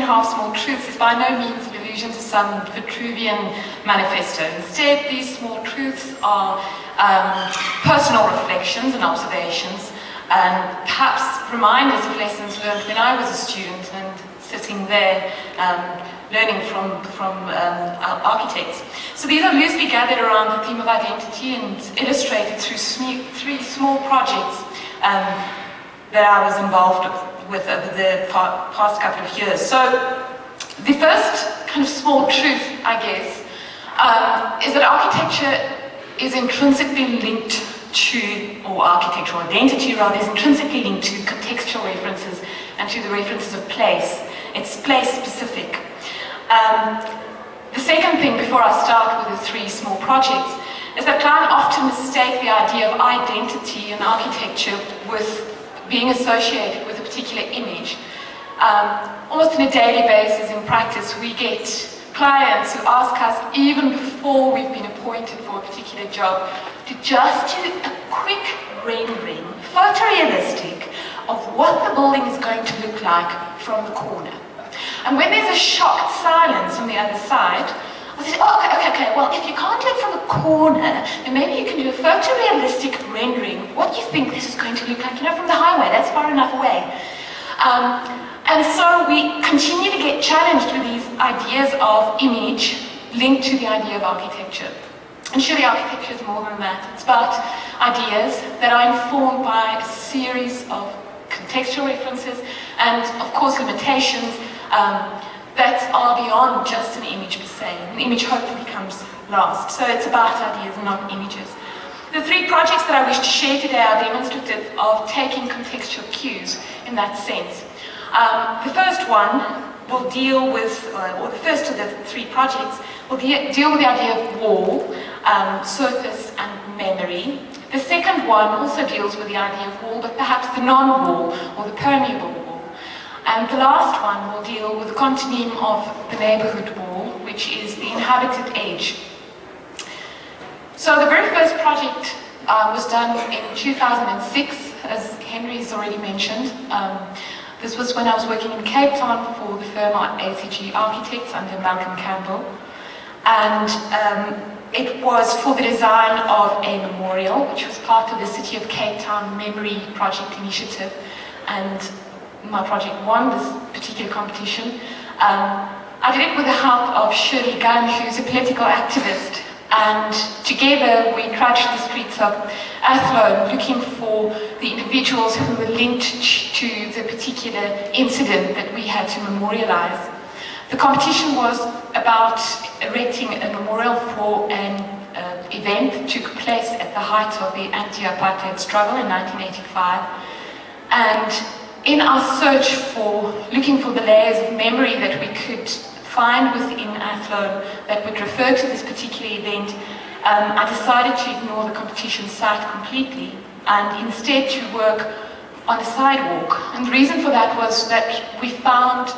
25 small truths is by no means an allusion to some Vitruvian manifesto. Instead, these small truths are personal reflections and observations, and perhaps reminders of lessons learned when I was a student and sitting there learning from architects. So these are loosely gathered around the theme of identity and illustrated through three small projects that I was involved with over the past couple of years. So the first kind of small truth, I guess, is that architecture is intrinsically linked to, or architectural identity rather, is intrinsically linked to contextual references and to the references of place. It's place specific. The second thing, before I start with the three small projects, is that clients often mistake the idea of identity in architecture with being associated with a particular image. Almost on a daily basis in practice, we get clients who ask us, even before we've been appointed for a particular job, to just do a quick rendering, photorealistic, of what the building is going to look like from the corner. And when there's a shocked silence on the other side, I say, oh, okay, well, if you can't do it from the corner, then maybe you can do a photorealistic rendering of what you think this is going to look like, from the highway, that's far enough away. And so we continue to get challenged with these ideas of image linked to the idea of architecture. And surely architecture is more than that. It's about ideas that are informed by a series of contextual references and, of course, limitations that are beyond just an image per se. An image hopefully comes last. So it's about ideas and not images. The three projects that I wish to share today are demonstrative of taking contextual cues in that sense. The first one will deal with, or the first of the three projects will deal with the idea of wall, surface and memory. The second one also deals with the idea of wall, but perhaps the non-wall or the permeable wall. And the last one will deal with the continuum of the neighborhood wall, which is the inhabited edge. So the very first project was done in 2006, as Henry's already mentioned. This was when I was working in Cape Town for the firm ACG Architects under Malcolm Campbell. And it was for the design of a memorial, which was part of the City of Cape Town Memory Project Initiative. And my project won this particular competition. I did it with the help of Shirley Gunn, who's a political activist. And together we trudged the streets of Athlone looking for the individuals who were linked to the particular incident that we had to memorialize. The competition was about erecting a memorial for an event that took place at the height of the anti-apartheid struggle in 1985. And in our search for looking for the layers of memory that we could find within Athlone that would refer to this particular event, I decided to ignore the competition site completely and instead to work on a sidewalk. And the reason for that was that we found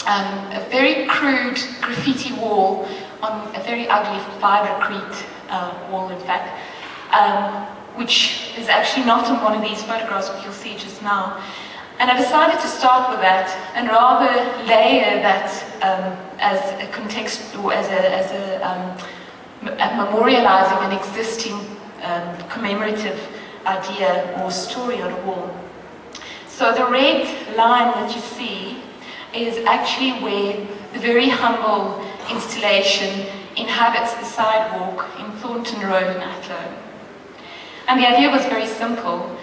a very crude graffiti wall on a very ugly fibercrete wall, in fact, which is actually not on one of these photographs which you'll see just now. And I decided to start with that and rather layer that as a context, or as memorializing an existing commemorative idea or story on a wall. So the red line that you see is actually where the very humble installation inhabits the sidewalk in Thornton Road in Athlone. And the idea was very simple.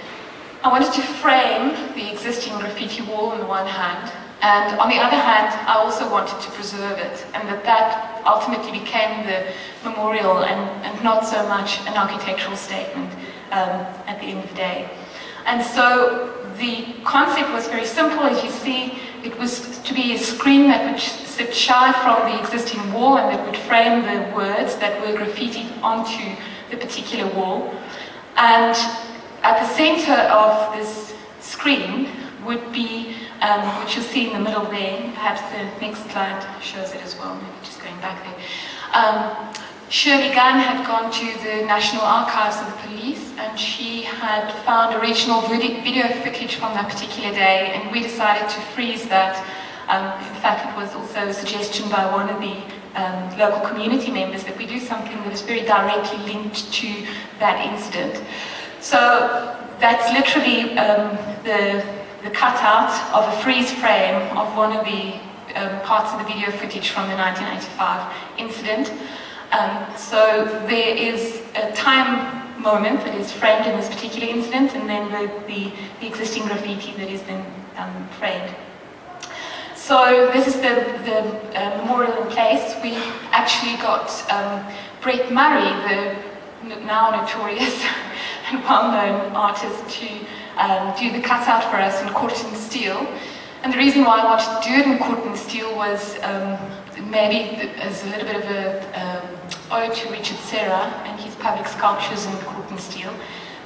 I wanted to frame the existing graffiti wall on the one hand, and on the other hand, I also wanted to preserve it, and that ultimately became the memorial and not so much an architectural statement at the end of the day. And so the concept was very simple. As you see, it was to be a screen that would sit shy from the existing wall and that would frame the words that were graffitied onto the particular wall. And at the center of this screen would be, which you'll see in the middle there, perhaps the next slide shows it as well, maybe just going back there. Shirley Gunn had gone to the National Archives of the Police and she had found original video footage from that particular day, and we decided to freeze that In fact, it was also a suggestion by one of the local community members that we do something that is very directly linked to that incident. So that's literally the cutout of a freeze frame of one of the parts of the video footage from the 1995 incident. So there is a time moment that is framed in this particular incident, and then the existing graffiti that is then framed. So this is the memorial in place. We actually got Brett Murray, the now notorious and well-known artist, to do the cutout for us in Corten steel. And the reason why I wanted to do it in Corten steel was maybe as a little bit of a ode to Richard Serra and his public sculptures in Corten steel.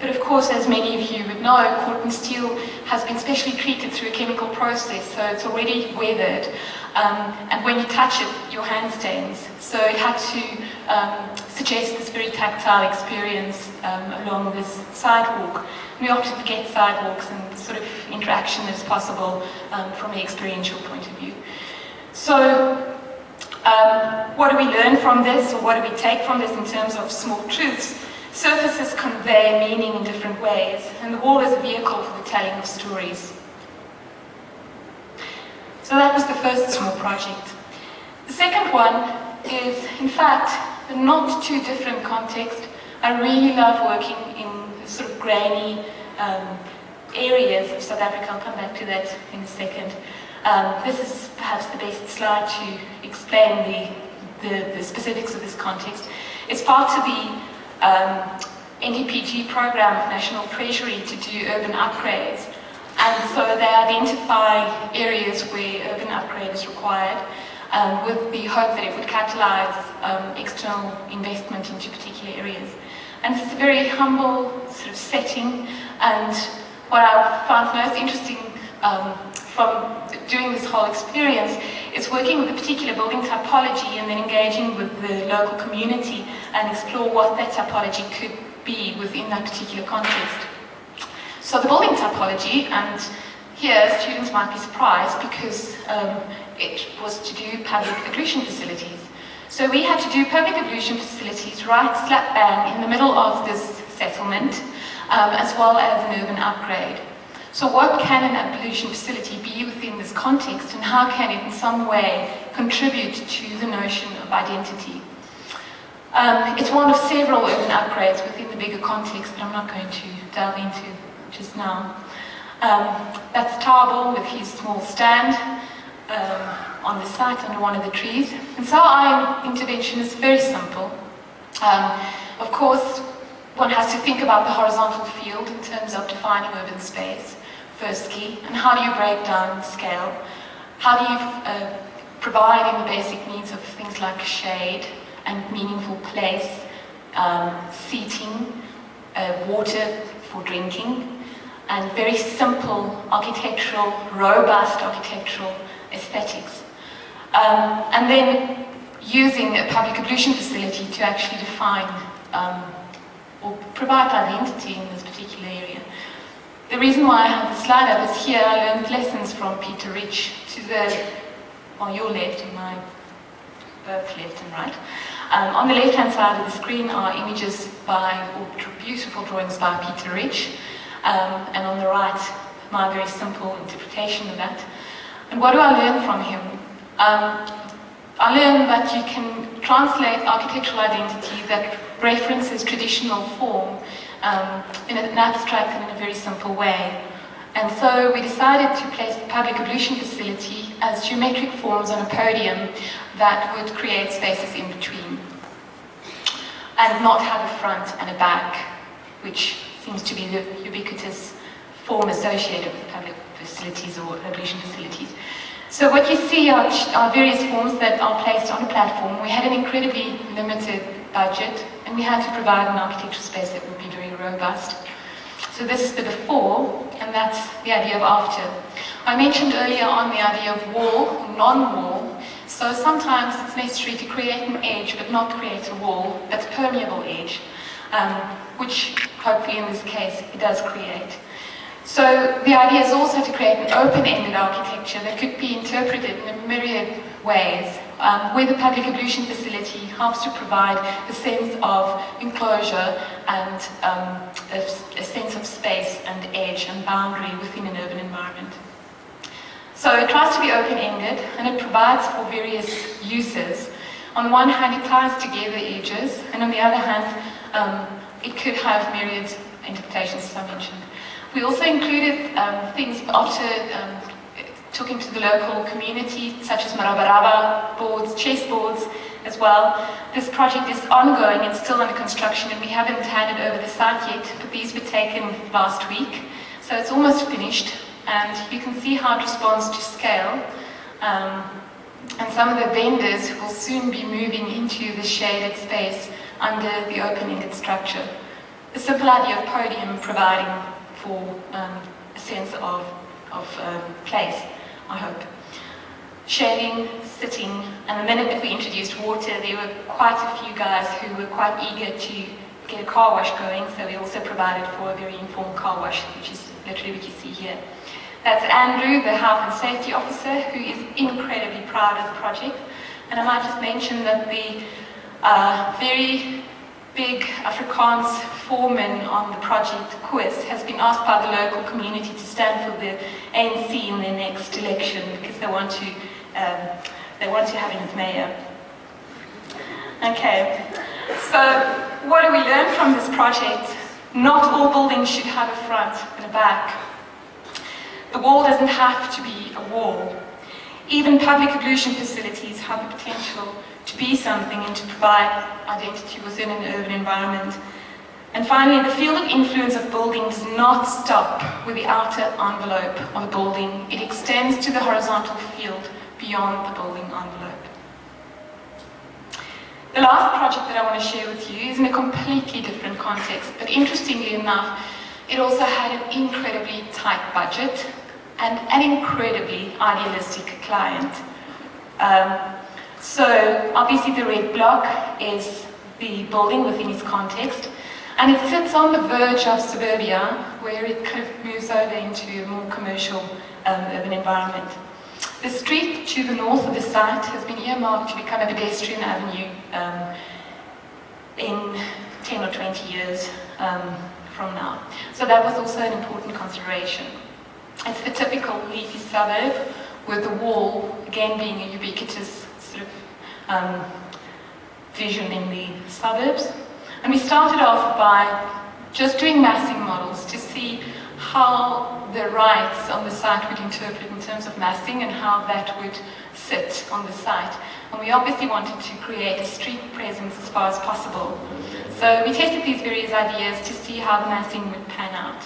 But of course, as many of you would know, Corten steel has been specially treated through a chemical process, so it's already weathered. And when you touch it, your hand stains. So it had to suggest this very tactile experience along this sidewalk. We often forget sidewalks and the sort of interaction that is possible from an experiential point of view. So what do we learn from this, or what do we take from this in terms of small truths? Surfaces convey meaning in different ways, and the wall is a vehicle for the telling of stories. So that was the first small project. The second one is, in fact, a not too different context. I really love working in sort of grainy areas of South Africa. I'll come back to that in a second. This is perhaps the best slide to explain the specifics of this context. It's part of the NDPG program of National Treasury to do urban upgrades. And so they identify areas where urban upgrade is required with the hope that it would catalyze external investment into particular areas. And it's a very humble sort of setting, and what I found most interesting from doing this whole experience is working with a particular building typology and then engaging with the local community and explore what that typology could be within that particular context. So the building typology, and here students might be surprised because it was to do public ablution facilities. So we had to do public ablution facilities right slap bang in the middle of this settlement, as well as an urban upgrade. So what can an ablution facility be within this context, and how can it in some way contribute to the notion of identity? It's one of several urban upgrades within the bigger context that I'm not going to delve into just now. That's Tarbell with his small stand on the site under one of the trees. And so our intervention is very simple. Of course, one has to think about the horizontal field in terms of defining urban space, firstly, and how do you break down scale? How do you provide in the basic needs of things like shade and meaningful place, seating, water for drinking, and very simple architectural, robust architectural aesthetics. And then using a public ablution facility to actually define or provide identity in this particular area. The reason why I have the slide up is here I learned lessons from Peter Rich to the, on your left and my both left and right. On the left-hand side of the screen are images by, or beautiful drawings by Peter Rich, and on the right, my very simple interpretation of that. And what do I learn from him? I learned that you can translate architectural identity that references traditional form in an abstract and in a very simple way. And so we decided to place the public ablution facility as geometric forms on a podium that would create spaces in between and not have a front and a back, which seems to be the ubiquitous form associated with public facilities or ablution facilities. So what you see are various forms that are placed on a platform. We had an incredibly limited budget, and we had to provide an architectural space that would be very robust. So this is the before, and that's the idea of after. I mentioned earlier on the idea of wall, non-wall. So sometimes it's necessary to create an edge, but not create a wall, but permeable edge, which hopefully in this case it does create. So the idea is also to create an open-ended architecture that could be interpreted in a myriad ways, where the public ablution facility helps to provide a sense of enclosure and a sense of space and edge and boundary within an urban environment. So it tries to be open-ended, and it provides for various uses. On the one hand, it ties together edges, and on the other hand, it could have myriad interpretations, as I mentioned. We also included things after talking to the local community, such as marabaraba boards, chess boards as well. This project is ongoing and still under construction, and we haven't handed over the site yet, but these were taken last week. So it's almost finished, and you can see how it responds to scale. And some of the vendors will soon be moving into the shaded space under the open-ended structure. The simple idea of podium providing for a sense of place, I hope. Shading, sitting, and the minute that we introduced water, there were quite a few guys who were quite eager to get a car wash going, so we also provided for a very informed car wash, which is literally what you see here. That's Andrew, the health and safety officer, who is incredibly proud of the project. And I might just mention that the very big Afrikaans foreman on the project, Koos, has been asked by the local community to stand for the ANC in their next election because they want to have him as mayor. Okay, so what do we learn from this project? Not all buildings should have a front and a back. The wall doesn't have to be a wall. Even public ablution facilities have the potential to be something and to provide identity within an urban environment. And finally, the field of influence of building does not stop with the outer envelope of a building. It extends to the horizontal field beyond the building envelope. The last project that I want to share with you is in a completely different context, but interestingly enough, it also had an incredibly tight budget and an incredibly idealistic client. So obviously the red block is the building within its context, and it sits on the verge of suburbia, where it kind of moves over into a more commercial urban environment. The street to the north of the site has been earmarked to become a pedestrian avenue in 10 or 20 years from now. So that was also an important consideration. It's the typical leafy suburb, with the wall again being a ubiquitous sort of vision in the suburbs. And we started off by just doing massing models to see how the rights on the site would interpret in terms of massing and how that would sit on the site. And we obviously wanted to create a street presence as far as possible. So we tested these various ideas to see how the massing would pan out.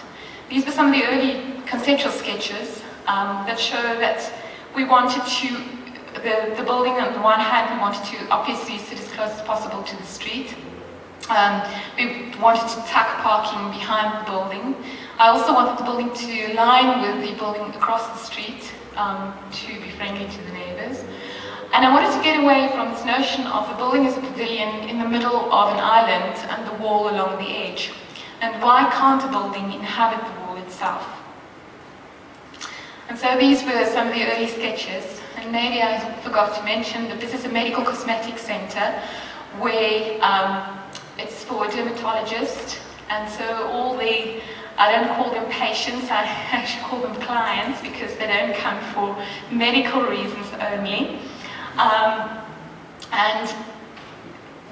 These were some of the early conceptual sketches that show that we wanted to, the building on the one hand, we wanted to obviously sit as close as possible to the street. We wanted to tuck parking behind the building. I also wanted the building to align with the building across the street to be friendly to the neighbors. And I wanted to get away from this notion of the building as a pavilion in the middle of an island and the wall along the edge. And why can't a building inhabit the wall itself? And so these were some of the early sketches. And maybe I forgot to mention that this is a medical cosmetics center where it's for a dermatologist. And so all the, I don't call them patients, I actually call them clients because they don't come for medical reasons only. And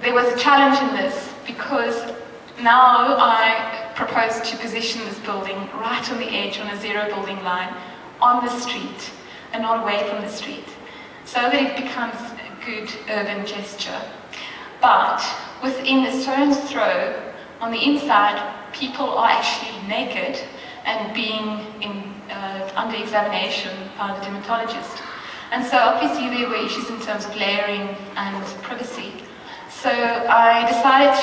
there was a challenge in this because now I propose to position this building right on the edge, on a zero building line, on the street and not away from the street, so that it becomes a good urban gesture. But within a stone's throw, on the inside, people are actually naked and being under examination by the dermatologist. And so obviously there were issues in terms of layering and privacy. So I decided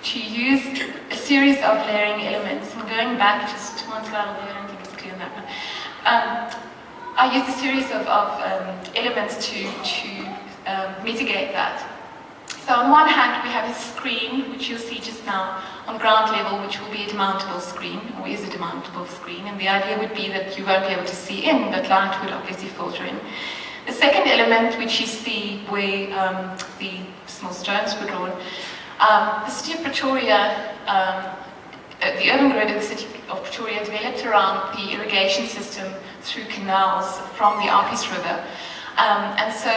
to use a series of layering elements. And going back just one slide over here, I don't think it's clear on that one. I used a series of elements to mitigate that. So on one hand, we have a screen, which you'll see just now, on ground level, which will be a demountable screen, or is a demountable screen, and the idea would be that you won't be able to see in, but light would obviously filter in. The second element, which you see where the small stones were drawn, the city of Pretoria, the urban grid of the city of Pretoria developed around the irrigation system through canals from the Apis River. And so,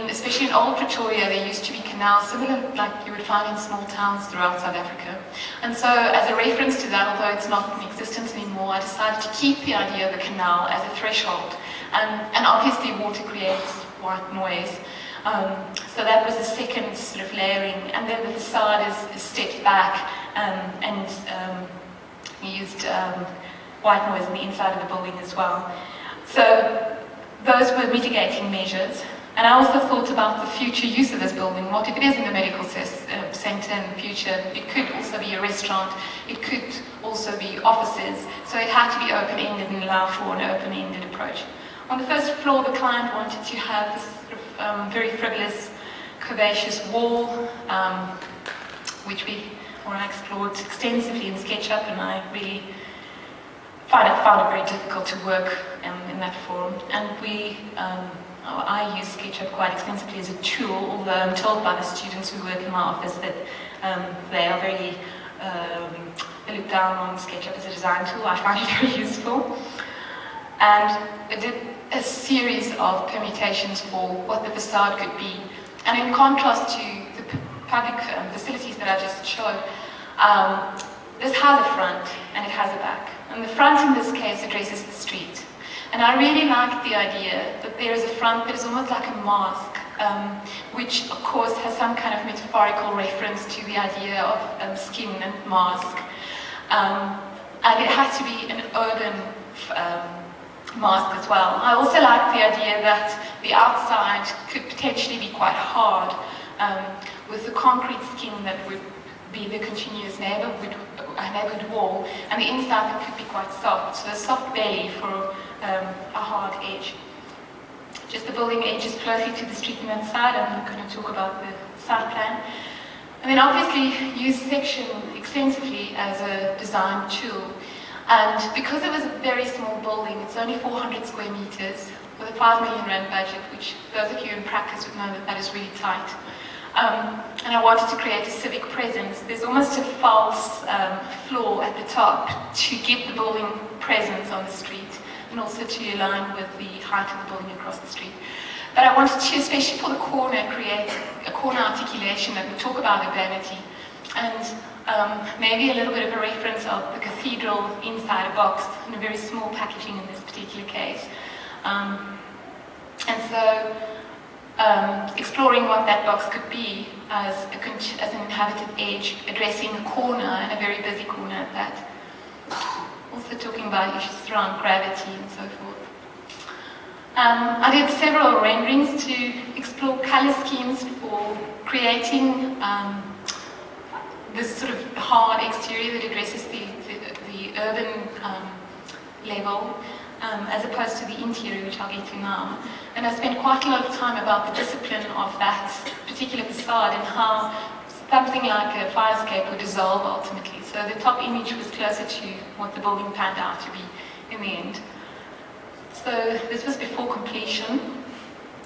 especially in old Pretoria, there used to be canals similar like you would find in small towns throughout South Africa. And so, as a reference to that, although it's not in existence anymore, I decided to keep the idea of a canal as a threshold. And obviously, water creates white noise. So that was the second sort of layering. And then the facade is stepped back and used white noise on the inside of the building as well. So those were mitigating measures. And I also thought about the future use of this building. What if it isn't a medical centre in the future? It could also be a restaurant. It could also be offices. So it had to be open-ended and allow for an open-ended approach. On the first floor, the client wanted to have this sort of very frivolous, curvaceous wall, which I explored extensively in SketchUp, and I really found it very difficult to work in that form. And I use SketchUp quite extensively as a tool, although I'm told by the students who work in my office that they are very they look down on SketchUp as a design tool. I find it very useful. And I did a series of permutations for what the facade could be. And in contrast to the public facilities that I just showed, this has a front and it has a back. And the front in this case addresses the street. And I really like the idea that there is a front that is almost like a mask, which of course has some kind of metaphorical reference to the idea of skin and mask. And it has to be an urban mask as well. I also like the idea that the outside could potentially be quite hard, with the concrete skin that would be the continuous neighborhood wall, and the inside that could be quite soft, so a soft belly for a hard edge. Just the building edges closely to the street on that side, and I'm going to talk about the site plan. And then obviously use section extensively as a design tool. And because it was a very small building, it's only 400 square meters with a 5 million rand budget, which those of you in practice would know that is really tight. And I wanted to create a civic presence. There's almost a false floor at the top to give the building presence on the street, and also to align with the height of the building across the street. But I wanted to, especially for the corner, create a corner articulation that would talk about urbanity, and maybe a little bit of a reference of the cathedral inside a box, in a very small packaging in this particular case. And so exploring what that box could be as an inhabited edge, addressing a corner, and a very busy corner at that. Also talking about issues around gravity and so forth. I did several renderings to explore color schemes for creating this sort of hard exterior that addresses the urban level, as opposed to the interior, which I'll get to now. And I spent quite a lot of time about the discipline of that particular facade and how something like a fire escape would dissolve ultimately. So the top image was closer to what the building panned out to be in the end. So this was before completion,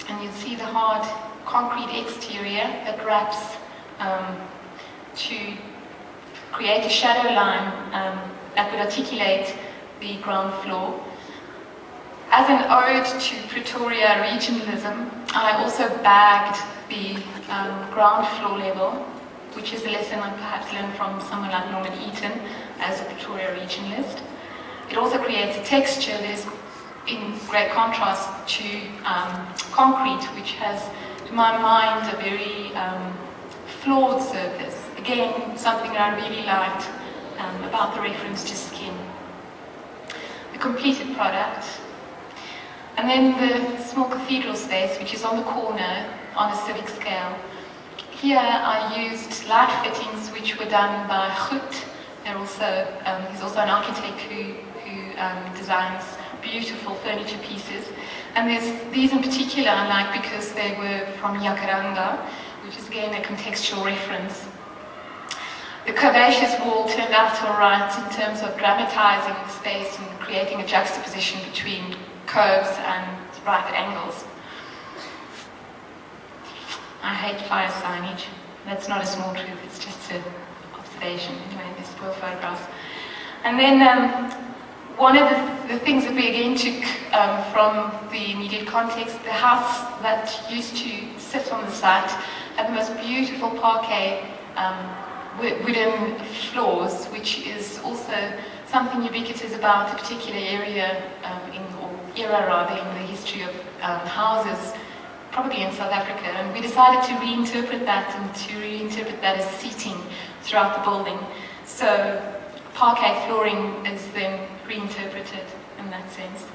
and you'd see the hard concrete exterior that wraps to create a shadow line that would articulate the ground floor. As an ode to Pretoria regionalism, I also bagged the ground floor level, which is a lesson I perhaps learned from someone like Norman Eaton as a Pretoria regionalist. It also creates a texture that is in great contrast to concrete, which has, to my mind, a very flawed surface. Again, something that I really liked about the reference to skin. The completed product. And then the small cathedral space, which is on the corner on a civic scale. Here I used light fittings which were done by Goed. He's also an architect who designs beautiful furniture pieces. And these in particular I like because they were from Jacaranda, which is again a contextual reference. The curvaceous wall turned out all right in terms of dramatizing space and creating a juxtaposition between curves and right angles. I hate fire signage. That's not a small truth, it's just an observation. Anyway, there's 12 photographs. And then one of the things that we again took from the immediate context, the house that used to sit on the site had the most beautiful parquet wooden floors, which is also something ubiquitous about a particular area or era rather in the history of houses, probably in South Africa. And we decided to reinterpret that as seating throughout the building. So parquet flooring is then reinterpreted in that sense.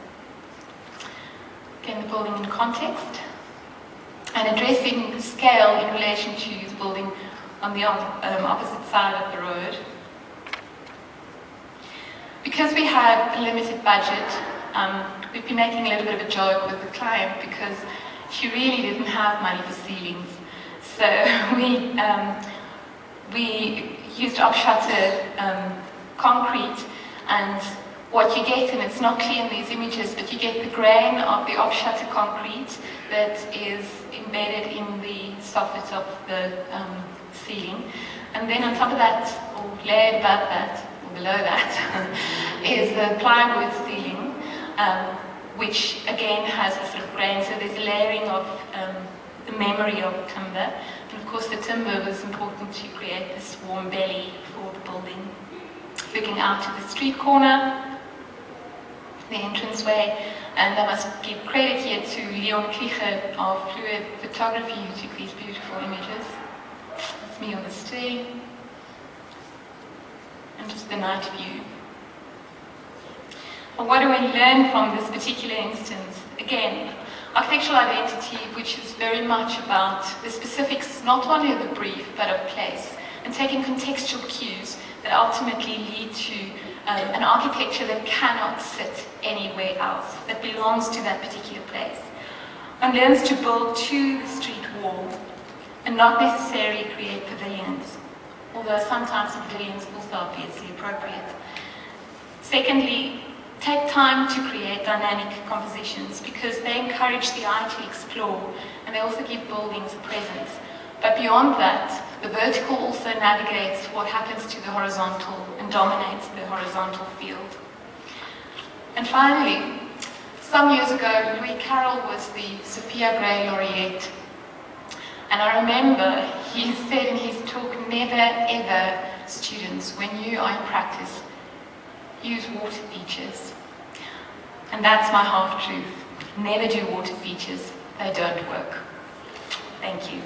Again, the building in context and addressing scale in relation to the building on the opposite side of the road. Because we had a limited budget, we've been making a little bit of a joke with the client because she really didn't have money for ceilings. So we used off-shutter concrete, and what you get, and it's not clear in these images, but you get the grain of the off-shutter concrete that is embedded in the soffit of the ceiling. And then on top of that, or layered above that, or below that, is the plywood ceiling, which again has a sort of grain. So there's a layering of the memory of timber. And of course the timber was important to create this warm belly for the building. Looking out to the street corner, the entranceway, and I must give credit here to Leon Krieger of Fluid Photography, who took these beautiful images. That's me on the stair, and just the night view. Well, what do we learn from this particular instance? Again, architectural identity, which is very much about the specifics, not only of the brief, but of place, and taking contextual cues that ultimately lead to an architecture that cannot sit anywhere else, that belongs to that particular place. One learns to build to the street wall and not necessarily create pavilions, although sometimes pavilions also obviously appropriate. Secondly, take time to create dynamic compositions because they encourage the eye to explore and they also give buildings a presence. But beyond that, the vertical also navigates what happens to the horizontal and dominates the horizontal field. And finally, some years ago, Louis Carroll was the Sophia Gray laureate. And I remember he said in his talk, never ever, students, when you are in practice, use water features. And that's my half-truth. Never do water features. They don't work. Thank you.